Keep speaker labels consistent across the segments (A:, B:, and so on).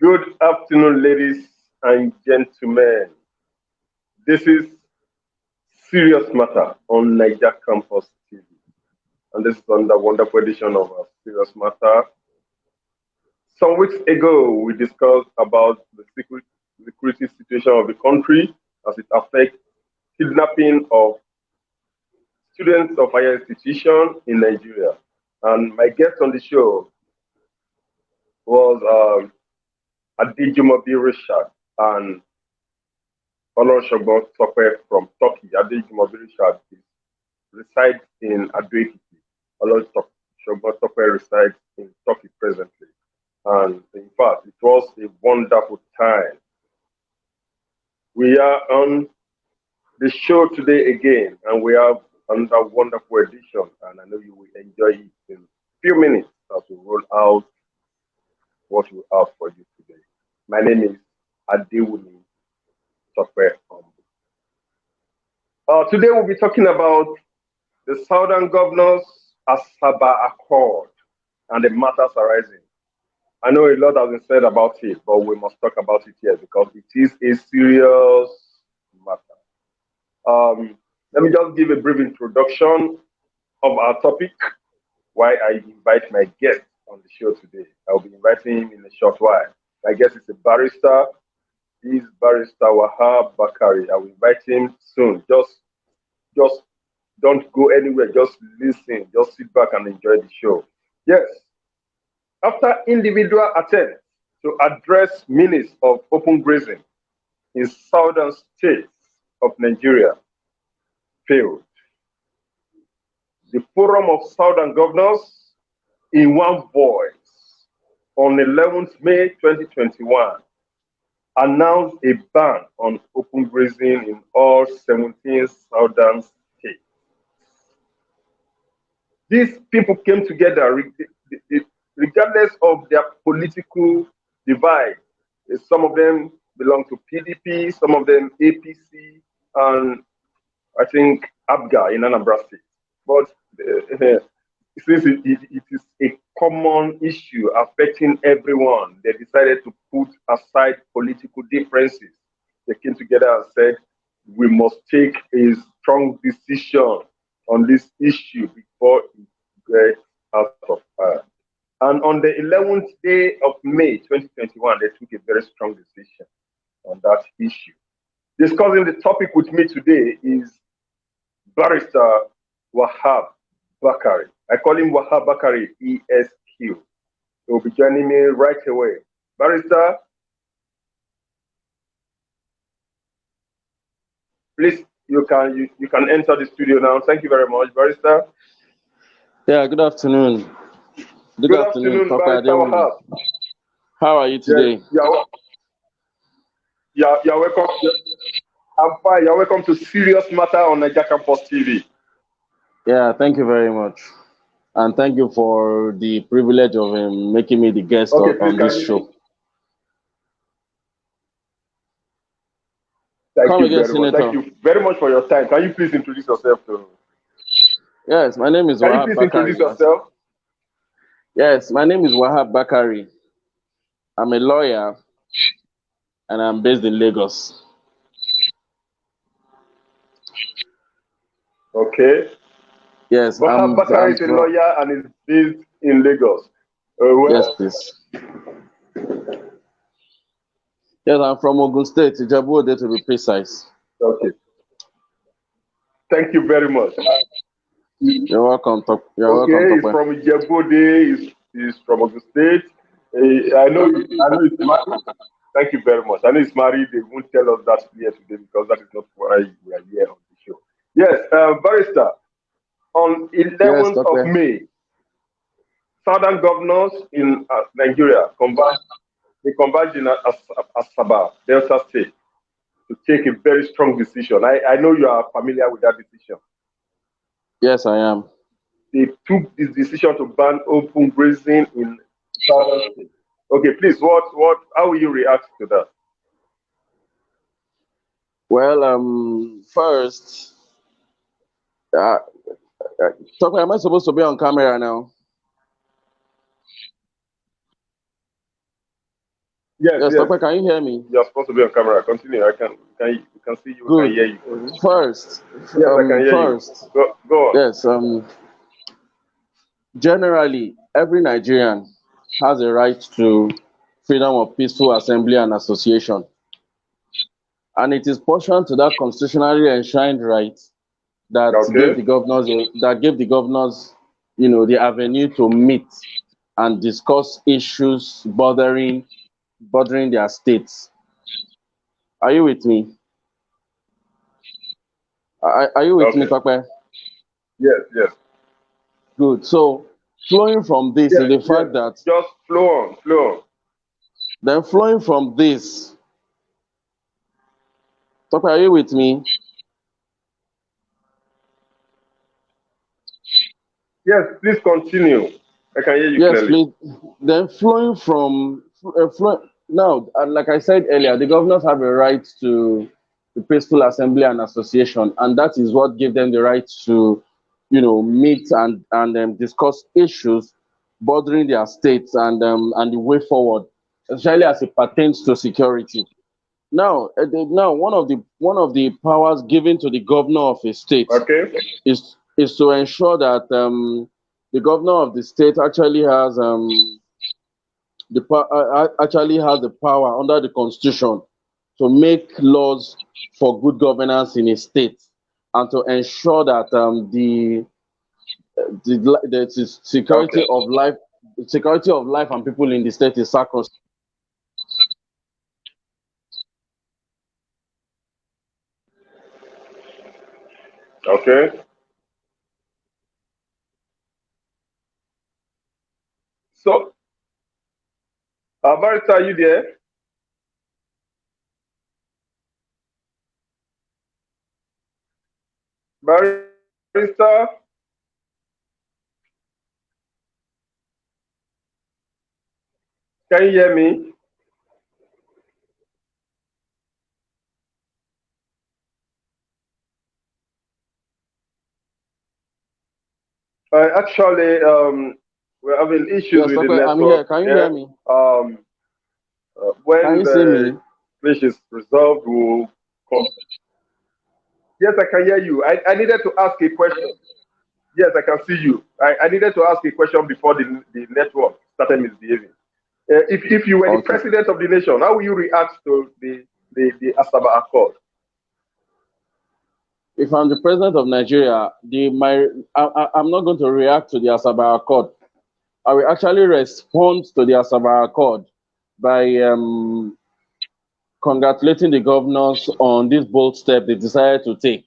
A: Good afternoon, ladies and gentlemen. This is Serious Matter on Naija Campus TV. And this is another wonderful edition of our Serious Matter. Some weeks ago, we discussed about the security situation of the country as it affects kidnapping of students of higher institutions in Nigeria. And my guest on the show was Adejumobi Richard and Oloshogbo Tope from Turkey. Adejumobi Richard resides in Ado-Ekiti. Oloshogbo Tope resides in Turkey presently. And in fact, it was a wonderful time. We are on the show today again, and we have another wonderful edition, and I know you will enjoy it in a few minutes as we roll out what we have for you today. My name is Adewumi Tope. Today we'll be talking about the Southern Governors Asaba Accord and the matters arising. I know a lot has been said about it, but we must talk about it here because it is a serious matter. Let me just give a brief introduction of our topic, why I invite my guest on the show today. I'll be inviting him in a short while. My guest is a barrister. He is Barrister Wahab Bakari. I will invite him soon. Just don't go anywhere. Just listen. Just sit back and enjoy the show. Yes. After individual attempts to address menace of open grazing in southern states of Nigeria failed, the Forum of Southern Governors, in one voice, on 11th May 2021, announced a ban on open grazing in all 17 southern states. These people came together regardless of their political divide. Some of them belong to PDP, some of them APC, and I think ABGA in Anambra State. But since it is a common issue affecting everyone, they decided to put aside political differences. They came together and said, we must take a strong decision on this issue before it gets out of hand. And on the 11th day of May 2021, they took a very strong decision on that issue. Discussing the topic with me today is Barrister Wahab Bakari. I call him Wahab Bakari, ESQ. He will be joining me right away. Barrister, please, you can enter the studio now. Thank you very much, Barrister.
B: Yeah, good afternoon.
A: Good afternoon, Barrister Wahab.
B: How are you today?
A: You're welcome. I'm fine. You're welcome to Serious Matter on Naija Campus TV.
B: Yeah, thank you very much. And thank you for the privilege of making me the guest on this show.
A: Thank you very much. Thank you very much for your time. Can you please introduce yourself to?
B: Yes, my name is
A: Can
B: Wahab
A: you please
B: Bakari.
A: introduce yourself?
B: Yes, my name is Wahab Bakari. I'm a lawyer and I'm based in Lagos.
A: Okay.
B: Yes,
A: Wahab Bakari is a lawyer and is based in Lagos.
B: Yes, please. Yes, I'm from Ogun State, Ijebu-Ode to be precise.
A: Okay. Thank you very much.
B: You're welcome.
A: He's from Ijebu-Ode. He's from Ogun State. I know he's married. Thank you very much. I know he's married. They won't tell us that here today because that is not why we are here on the show. Yes, Barrister, on 11th of May, Southern Governors in Nigeria converged in Asaba, Delta State, to take a very strong decision. I know you are familiar with that decision.
B: Yes, I am.
A: They took this decision to ban open grazing in Southern State. Okay, please, how will you react to that?
B: Well, first, am I supposed to be on camera now?
A: Yes,
B: Yes,
A: yes.
B: Tope, can you hear me?
A: You're supposed to be on camera. Continue. We can see you. We can
B: Good.
A: hear you.
B: First,
A: Yes, I can hear you.
B: first,
A: Go on.
B: yes. Generally, every Nigerian has a right to freedom of peaceful assembly and association, and it is pursuant to that constitutionally enshrined right that gave
A: Okay.
B: the governors the avenue to meet and discuss issues bothering their states. Are you with me? Are you with me,
A: Okay.
B: Tope?
A: Yes, yes.
B: Good. So flowing from this is
A: Yes,
B: the
A: yes.
B: fact that
A: Just flow on, flow on.
B: then flowing from this, Tope, are you with me?
A: Yes, please continue. I can hear you
B: Yes,
A: clearly.
B: please. Then flowing from now, like I said earlier, the governors have a right to the peaceful assembly and association, and that is what gave them the right to, meet and discuss issues bothering their states and the way forward, especially as it pertains to security. Now, now one of the powers given to the governor of a state
A: Okay.
B: is to ensure that the governor of the state actually has the power under the constitution to make laws for good governance in a state and to ensure that the
A: Okay.
B: security of life and people in the state is sacrosanct.
A: Okay. So, Barrister, are you there? Barrister, can you hear me? Actually, we're having issues
B: Yes,
A: with the
B: okay, I'm
A: network
B: here. Can you hear
A: here.
B: me?
A: Um,
B: Can
A: when
B: you see
A: the
B: me?
A: glitch is resolved, we'll come. Yes, I can hear you. I needed to ask a question. Yes, I can see you. I needed to ask a question before the network started misbehaving. If you were the
B: Okay.
A: president of the nation, how will you react to the Asaba Accord?
B: If I'm the president of Nigeria, I'm not going to react to the Asaba Accord. I will actually respond to the Asaba Accord by congratulating the governors on this bold step they decided to take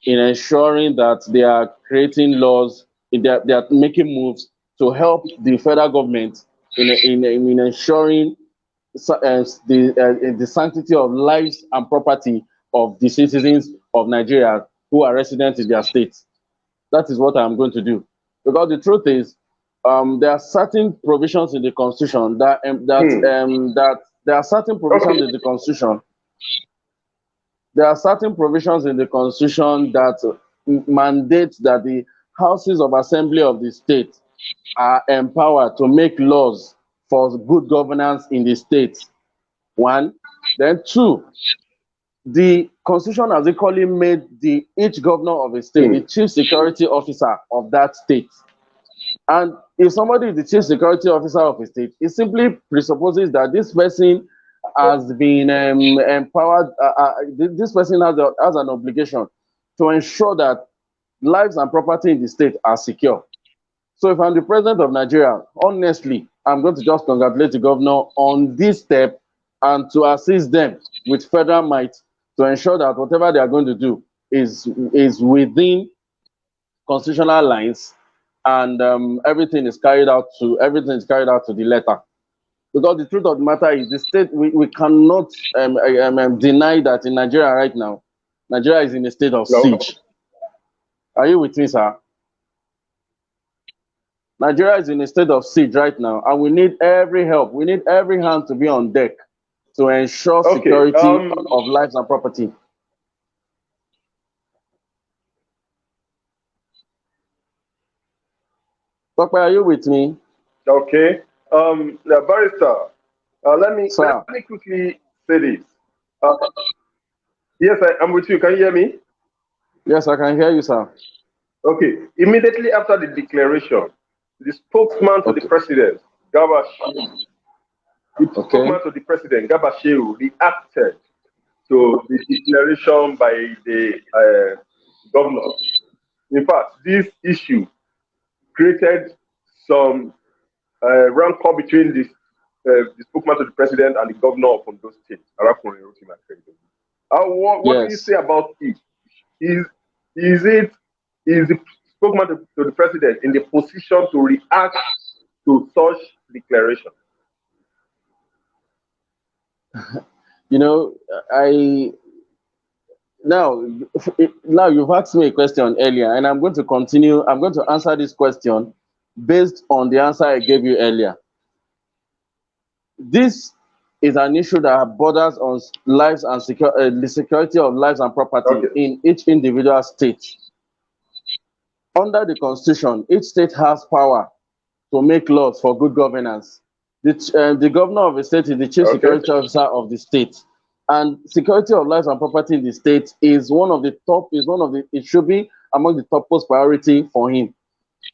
B: in ensuring that they are creating laws, they are making moves to help the federal government in ensuring the sanctity of lives and property of the citizens of Nigeria who are resident in their states. That is what I'm going to do. Because the truth is, there are certain provisions in the Constitution
A: Hmm.
B: that there are certain provisions
A: Okay.
B: in the Constitution. There are certain provisions in the Constitution that mandate that the houses of assembly of the state are empowered to make laws for good governance in the state. One, then two, the Constitution has equally made each governor of a state
A: Hmm.
B: the chief security officer of that state. And if somebody is the chief security officer of a state, it simply presupposes that this person has been empowered. This person has an obligation to ensure that lives and property in the state are secure. So if I'm the president of Nigeria, honestly, I'm going to just congratulate the governor on this step and to assist them with federal might to ensure that whatever they are going to do is within constitutional lines and everything is carried out to the letter. Because the truth of the matter is the state we cannot deny that in Nigeria right now, Nigeria is in a state of
A: No.
B: siege. Are you with me, sir? Nigeria is in a state of siege right now, and we need every help. We need every hand to be on deck to ensure
A: Okay.
B: security of lives and property. Papa, are you with me?
A: Okay. Barrister. let
B: Sir,
A: me quickly say this. Uh, yes, I'm with you. Can you hear me?
B: yes, I can hear you, sir.
A: Okay. Immediately after the declaration, the spokesman to the
B: Okay,
A: president, Gabashew, the
B: okay,
A: spokesman to the president, Gabashew, reacted to the declaration by the governor. In fact, this issue created some rancor between the spokesman to the president and the governor of Ondo State, Arakunrin Rotimi Akeredolu. What do you
B: yes.
A: say about it? Is is it is the spokesman to the president in the position to react to such declaration?
B: You know, I now now you've asked me a question earlier, and I'm going to continue. I'm going to answer this question based on the answer I gave you earlier. This is an issue that borders on lives and the security of lives and property
A: Okay.
B: in each individual state. Under the Constitution, each state has power to make laws for good governance. The governor of the state is the chief
A: Okay.
B: security officer of the state, and security of lives and property in the state is one of the top. Is one of the. It should be among the topmost priority for him.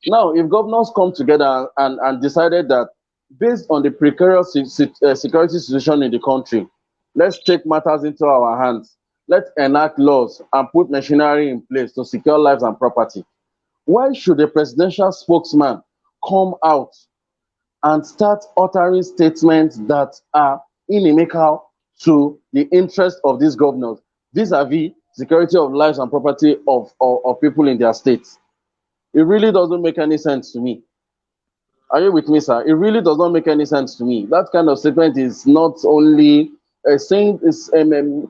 B: Now, if governors come together and decided that based on the precarious security situation in the country, let's take matters into our hands. Let's enact laws and put machinery in place to secure lives and property. Why should a presidential spokesman come out and start uttering statements that are inimical to the interest of these governors vis-a-vis security of lives and property of people in their states? It really doesn't make any sense to me. Are you with me, sir? It really does not make any sense to me. That kind of statement is not only saying is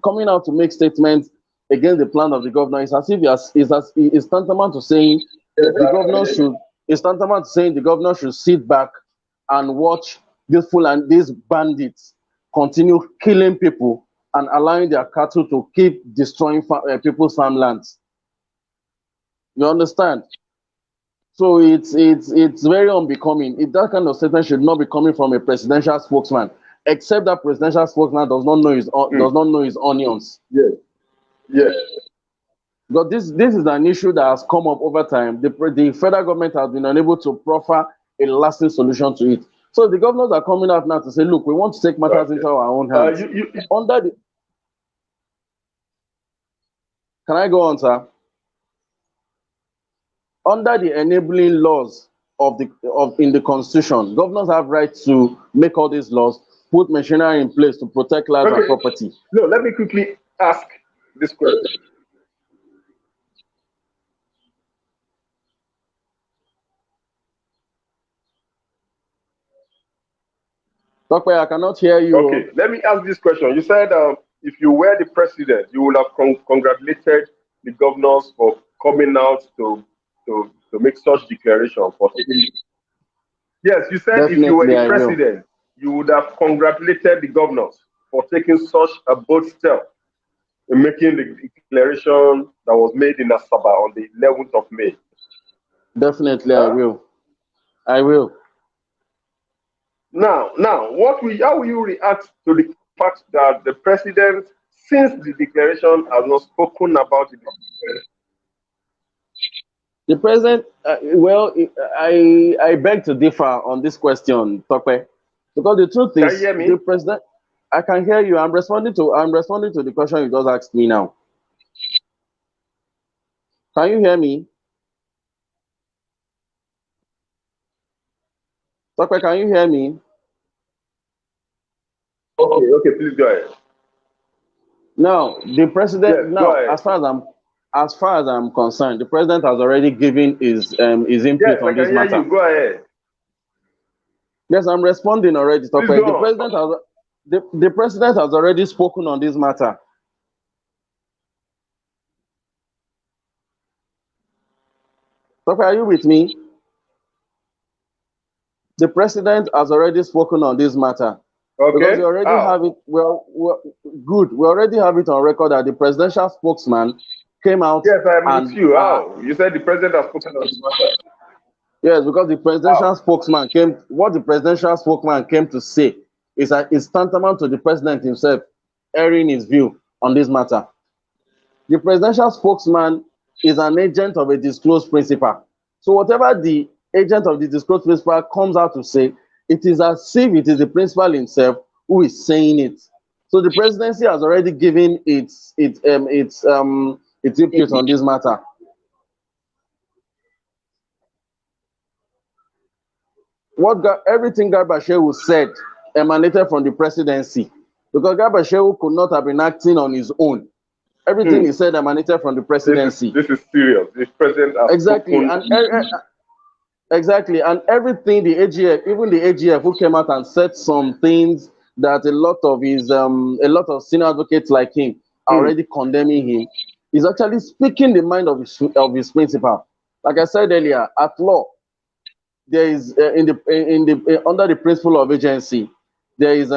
B: coming out to make statements against the plan of the governor. It's as if it's tantamount to saying
A: Yes,
B: the governor should. It's tantamount to saying the governor should sit back and watch these bandits continue killing people and allowing their cattle to keep destroying people's farmlands. You understand? So it's very unbecoming. That kind of statement should not be coming from a presidential spokesman, except that presidential spokesman does not know his onions.
A: yes, yes.
B: Because this is an issue that has come up over time. The federal government has been unable to proffer a lasting solution to it. So the governors are coming out now to say, look, we want to take matters
A: Okay.
B: into our own hands. Under the Can I go on, sir? Under the enabling laws of in the constitution, governors have rights to make all these laws, put machinery in place to protect lives and
A: Okay.
B: property.
A: No, let me quickly ask this question.
B: Tokwe, I cannot hear
A: Okay,
B: you.
A: let me ask this question. You said if you were the president, you would have congratulated the governors for coming out to make such declaration for. Yes, you said if you were
B: Definitely
A: the
B: I will.
A: president, you would have congratulated the governors for taking such a bold step in making the declaration that was made in Asaba on the 11th of May.
B: Definitely I
A: Huh?
B: will. I will.
A: Now, how will you react to the fact that the president, since the declaration, has not spoken about it?
B: The president, well, I beg to differ on this question, Tokwe, because the truth
A: Can you
B: is,
A: hear
B: the
A: me?
B: president. I can hear you. I'm responding to the question you just asked me now. Can you hear me, Tokwe? Can you hear me?
A: Okay, please go ahead.
B: Now, the president.
A: Yes, go
B: Now,
A: ahead.
B: as far as I'm concerned, the president has already given his
A: Yes,
B: input
A: I
B: on
A: can
B: this
A: hear
B: matter.
A: you. Go ahead.
B: Yes, I'm responding already,
A: Please
B: Tokwe.
A: go on.
B: The president has already spoken on this matter. Tokwe, are you with me? The president has already spoken on this matter because we
A: Okay.
B: already
A: How?
B: have it. Well, good. We already have it on record that the presidential spokesman came out
A: Yes, I am with
B: and
A: you. How? You said the president has spoken on the matter.
B: yes, because the
A: How?
B: presidential spokesman came. What the presidential spokesman came to say is tantamount to the president himself airing his view on this matter. The presidential spokesman is an agent of a disclosed principal. So whatever the agent of the disclosed principal comes out to say, it is as if it is the principal himself who is saying it. So the presidency has already given its input on this matter. Everything Garba Shehu said emanated from the presidency, because Garba Shehu could not have been acting on his own. Everything he said emanated from the presidency.
A: This is serious. The president has
B: Exactly,
A: spoken.
B: exactly, and everything the AGF, even the AGF, who came out and said some things that a lot of senior advocates like him are already condemning him, is actually speaking the mind of his principal. Like I said earlier, at law, there is under the principle of agency, there is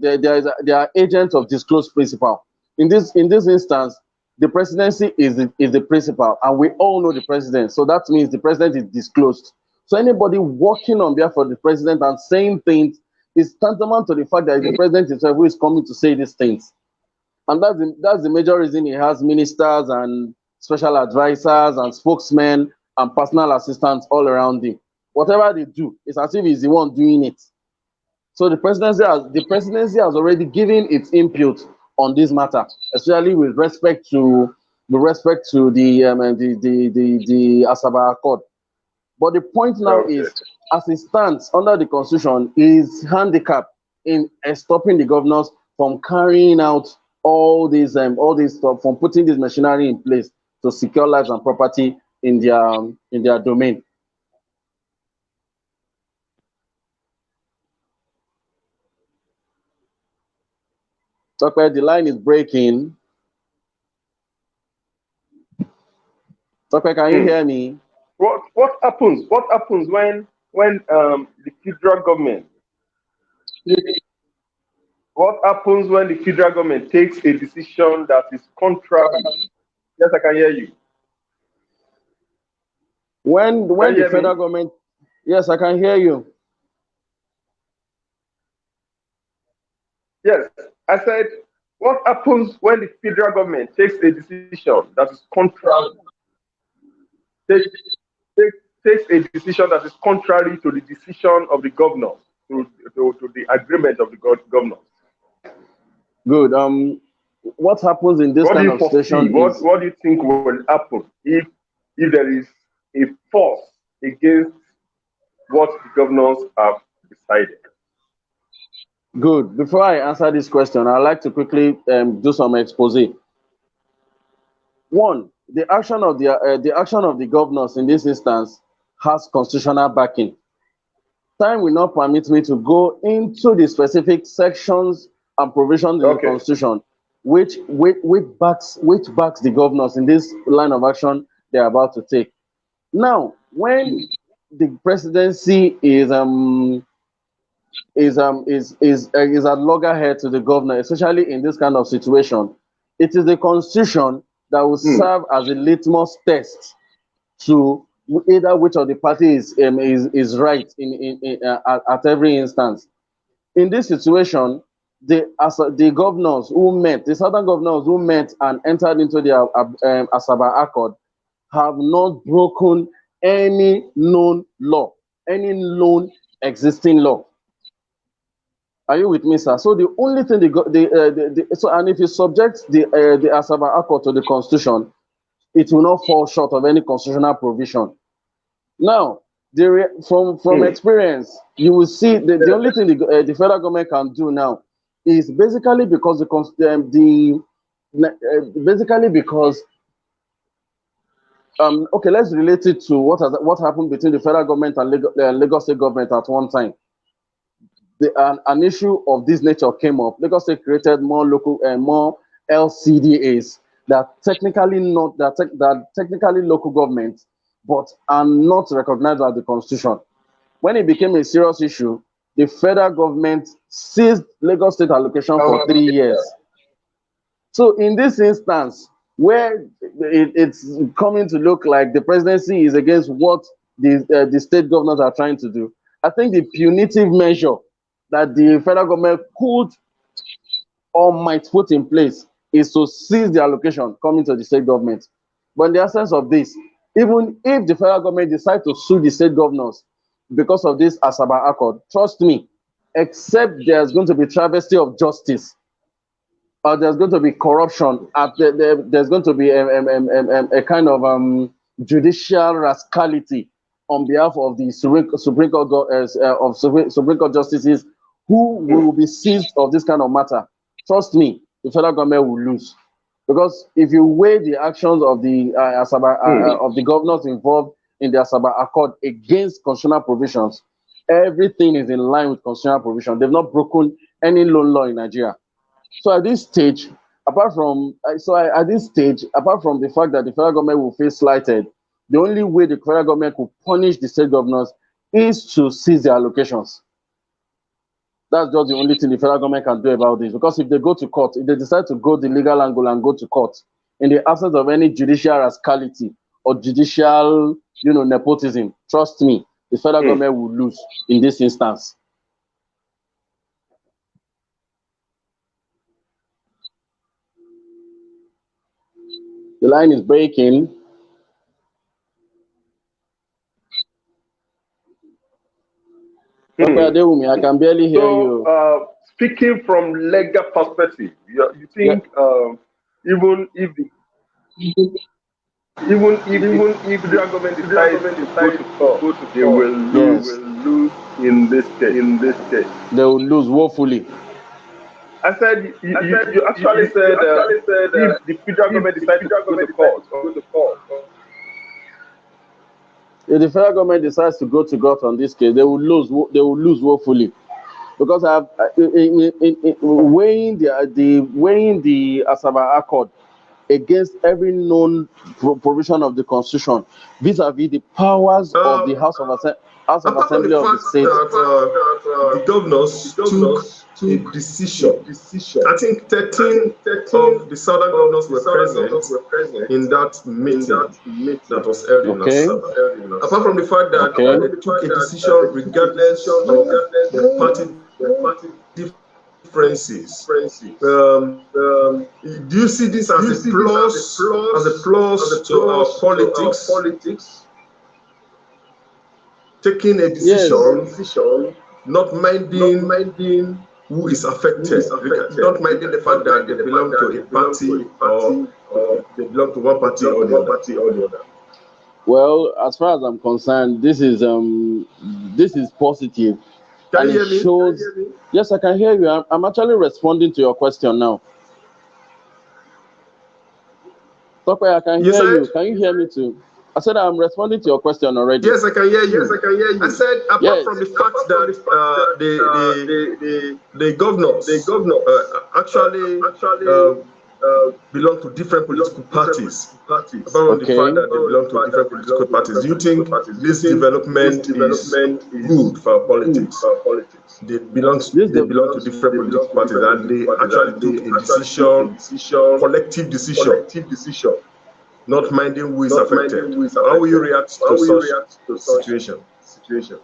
B: there are agents of disclosed principal. In this instance, the presidency is the principal, and we all know the president. So that means the president is disclosed. So anybody working on behalf of the president and saying things is tantamount to the fact that the president himself who is coming to say these things. And that's the major reason he has ministers and special advisors and spokesmen and personal assistants all around him. Whatever they do, it's as if he's the one doing it. So the presidency has already given its input on this matter, especially with respect to the Asaba Accord. But the point now is, as it stands under the constitution, is handicapped in stopping the governors from carrying out all this stuff, from putting this machinery in place to secure lives and property in their domain. Tokwe, the line is breaking. Tokwe, can you hear me?
A: What happens? What happens when the federal government? What happens when the federal government takes a decision that is contrary? Yes, I can hear you.
B: When the federal government, yes, I can hear you.
A: Yes, I said, what happens when the federal government takes a decision that is contrary? Takes a decision that is contrary to the decision of the governor, to the agreement of the governor.
B: Good. What happens in this kind of situation?
A: What do you think will happen if there is a force against what the governors have decided?
B: Good. Before I answer this question, I'd like to quickly do some expose. One, the action of the governors in this instance has constitutional backing. Time will not permit me to go into the specific sections and provisions in the Constitution which backs the governors in this line of action they are about to take. Now, when the presidency is at loggerhead to the governor, especially in this kind of situation, it is the Constitution that will serve as a litmus test to either which of the parties is right at every instance. In this situation, the governors who met, the southern governors who met and entered into the Asaba Accord, have not broken any known law, any known existing law. Are you with me, sir? So the only thing and if you subject the Asaba Accord to the Constitution, it will not fall short of any constitutional provision. Now, from experience, you will see the only thing the federal government can do now is basically because okay, let's relate it to what happened between the federal government and Lagos State government at one time. An issue of this nature came up. Lagos State created more LCDAs that technically local governments, but are not recognized by the Constitution. When it became a serious issue, the federal government seized Lagos State allocation for 3 years. So in this instance, where it's coming to look like the presidency is against what the state governors are trying to do, I think the punitive measure that the federal government could or might put in place is to seize the allocation coming to the state government. But in the absence of this, even if the federal government decide to sue the state governors because of this Asaba Accord, trust me, except there's going to be travesty of justice, or there's going to be corruption, there's going to be a kind of judicial rascality on behalf of the Supreme Court Supreme Court justices who will be seized of this kind of matter. Trust me, the federal government will lose, because if you weigh the actions of the of the governors involved in the Asaba Accord against constitutional provisions, everything is in line with constitutional provision. They've not broken any loan law in Nigeria. So at this stage, apart from the fact that the federal government will feel slighted, the only way the federal government could punish the state governors is to seize their allocations. That's just the only thing the federal government can do about this. Because if they go to court, if they decide to go the legal angle and go to court, in the absence of any judicial rascality or judicial, nepotism, trust me, the federal government will lose in this instance. The line is breaking. I can barely hear you.
A: Speaking from legal perspective, you think even if the government decides to go to court, they will lose in this case.
B: They will lose woefully.
A: I said you actually said if the federal government decides to go to court.
B: If the federal government decides to go to court on this case, they will lose. They will lose woefully, because weighing the Asaba Accord against every known provision of the Constitution, vis-a-vis the powers of the House of Assembly of the state.
C: The governors took a decision. I think 13 of the southern governors were present in that meeting that was held in Asaba. Apart from the fact that they took a decision regardless of the party differences. Do you see this as a plus to our politics? Taking a decision, not minding who is affected, not minding the fact that they belong to a party or they belong to one party or the other.
B: Well, as far as I'm concerned, this is positive.
C: Can you hear me?
B: Shows, yes, I can hear you. I'm actually responding to your question now. Tokwe, I can hear you. Can you hear me too? I said I'm responding to your question already.
C: Yes, I can hear you. I said apart from the fact that the governors actually belong to different political parties. Apart from the fact that they belong to different political parties, do you think this development is good for politics? They belong to different political parties, and they actually took a collective decision. Not minding who is affected. How will you react to such situation?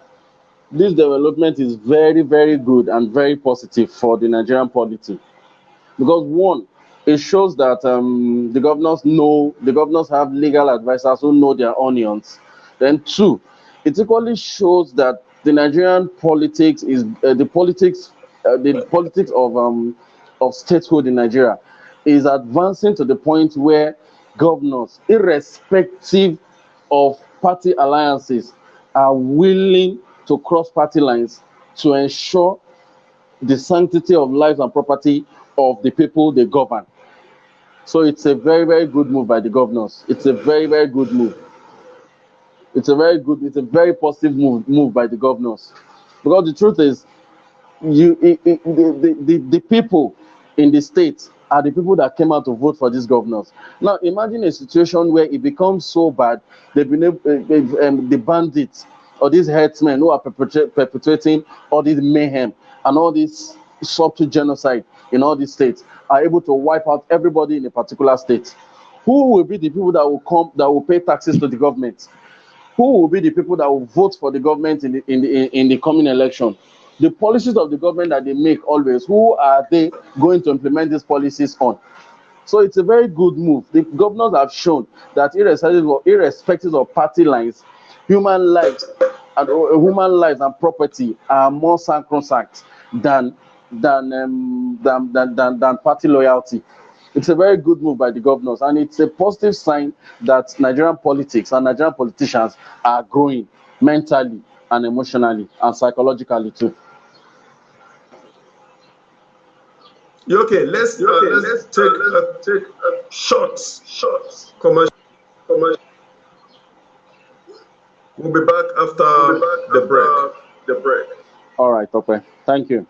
B: This development is very, very good and very positive for the Nigerian polity, because one, it shows that the governors have legal advisors who know their onions. Then two, it equally shows that the Nigerian politics is the politics of statehood in Nigeria is advancing to the point where governors, irrespective of party alliances, are willing to cross party lines to ensure the sanctity of lives and property of the people they govern. So it's a very, very good move by the governors. It's a very, very good move. It's a very positive move by the governors. Because the truth is, the people in the state are the people that came out to vote for these governors. Now, imagine a situation where it becomes so bad, the bandits or these headsmen who are perpetrating all this mayhem and all this subtle genocide in all these states are able to wipe out everybody in a particular state. Who will be the people that will pay taxes to the government? Who will be the people that will vote for the government in the coming election? the policies of the government that they make always, who are they going to implement these policies on? So it's a very good move. The governors have shown that irrespective of party lines, human lives and property are more sacrosanct than than party loyalty. It's a very good move by the governors, and it's a positive sign that Nigerian politics and Nigerian politicians are growing mentally and emotionally and psychologically too.
C: Okay, let's take a short commercial. We'll be back after the break.
B: All right, okay. Thank you.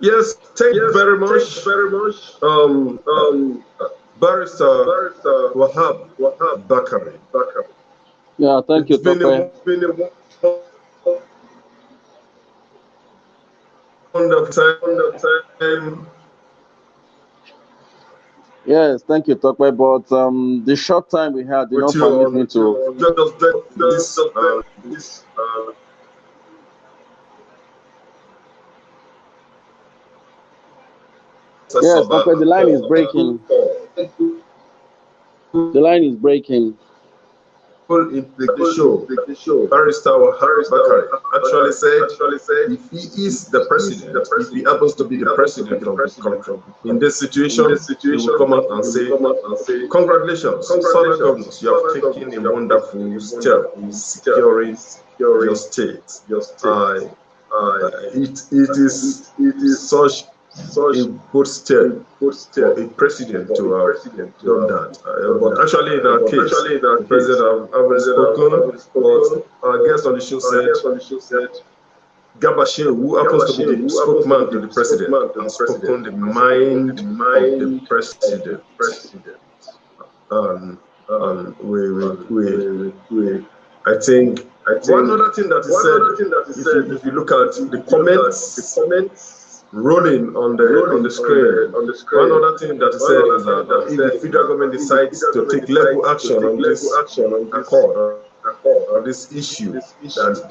C: Yes, thank you very much. Barrister Wahab Bakari.
B: Yeah, thank you, Tope.
C: Time.
B: Yes, thank you, Tope. But the short time we had did not permit me to. Yes, Tope, the line is breaking. The line is breaking.
C: The show, Barrister Bakari actually said if he is the president, if he happens to be the president of the country, in this situation, he will come out and say, congratulations, Southern governors, you have taken a wonderful step in securing your state. It is such a good step for a president to have done that. But actually, in our case, the president haven't spoken, but our guest on the show said, Gabashe, who happens to be the spokesman to the president, has spoken the mind of the president. I think one other thing that he said, if you look at the comments rolling on the screen. One other thing that he said is that if the federal government decides to take legal action on this accord, on this issue, that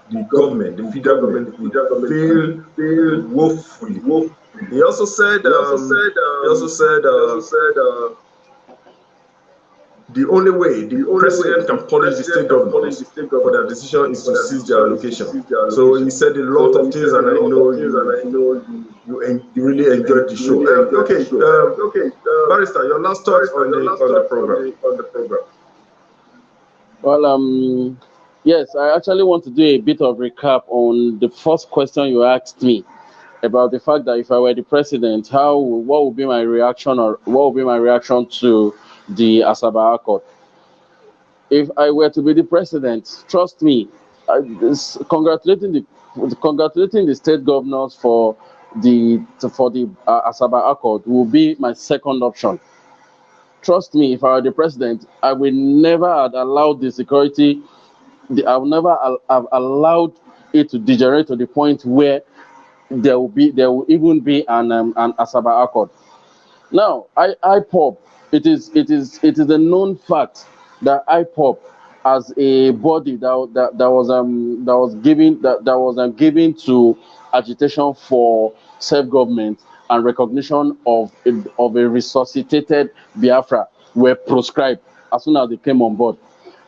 C: the government, the federal government, will fail woefully. He also said the only way the president can punish the state governors for their decision is to seize their allocation. So he said a lot of things, and I know you really enjoyed the show. Okay, Barrister, your last thoughts on the program.
B: Well, yes, I actually want to do a bit of recap on the first question you asked me about the fact that if I were the president, what would be my reaction, or what would be my reaction to the Asaba Accord? If I were to be the president, trust me, congratulating the state governors for the Asaba Accord will be my second option. Trust me, if I were the president, I will never have allowed the security. I will never have allowed it to degenerate to the point where there will even be an Asaba Accord. Now, IPOB, it is a known fact that IPOB, as a body that was given to agitation for self-government and recognition of a resuscitated Biafra, were proscribed as soon as they came on board.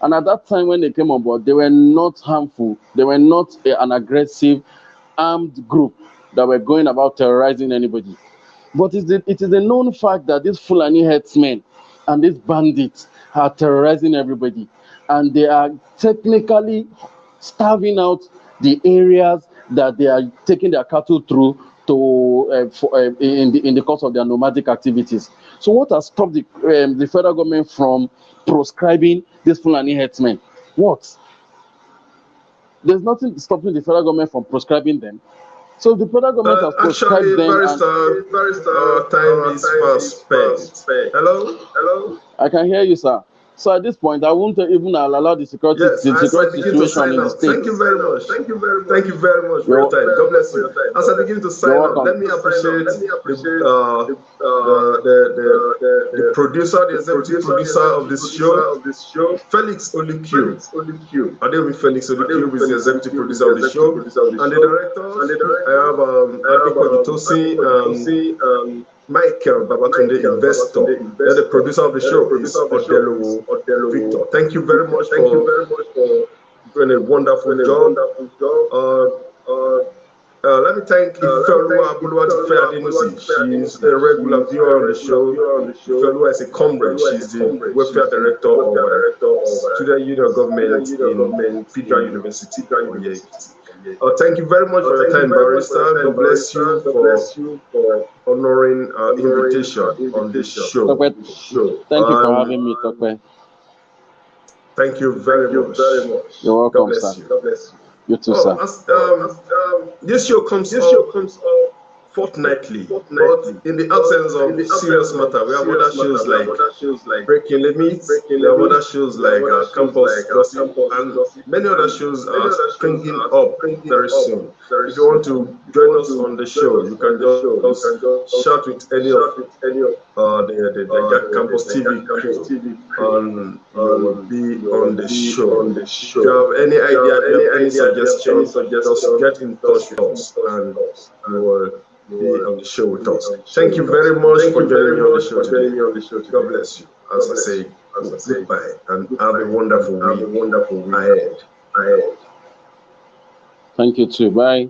B: And at that time, when they came on board, they were not harmful. They were not an aggressive armed group that were going about terrorizing anybody. But it is a known fact that these Fulani herdsmen and these bandits are terrorizing everybody, and they are technically starving out the areas that they are taking their cattle through to in the course of their nomadic activities. So, what has stopped the federal government from proscribing these Fulani herdsmen? What? There's nothing stopping the federal government from proscribing them. So the federal government has
C: Actually,
B: proscribed them, and
C: our time is fast spent. Hello?
B: I can hear you, sir. So at this point, I won't even allow the security
C: Yes, as I begin to
B: situation
C: sign
B: in the
C: out,
B: state.
C: thank you very much. Thank you very much for your time. God bless you. As I begin to sign out, let me appreciate the producer, the executive producer of this show, Felix Olikiu. I deal with Felix Olikiu, who is the executive producer of the show, and the directors. I have Adequate Tosi and Michael Babatunde, investor. Then the producer of the show is Odelo Victor. Thank you very much for doing a wonderful job. Let me thank Ifelua Buluwatife Adenusi. She's a regular viewer on the show. Ifelua is a comrade. She's the welfare director of Student Union Government in Federal University. Thank you very much for your time, Barrister. God bless you for honoring our invitation on this show.
B: Thank you for having me, Tokwe.
C: Thank you very much.
B: You're welcome,
C: God bless
B: sir.
C: you.
B: You too, sir.
C: This show comes up fortnightly, but in the absence of serious matter, we have other shows like Breaking Limits, we have other shows like Campus Gossip, and many other shows are springing up very soon. If you want to join us on the show, you can just chat with any of the Campus TV crew, and you will be on the show. If you have any idea, if you have any suggestions, just get in touch with us, and you will be on the show with us. Thank you very much for joining me on the show today. God bless you. As I say, goodbye, and have a wonderful week ahead.
B: Thank you too. Bye.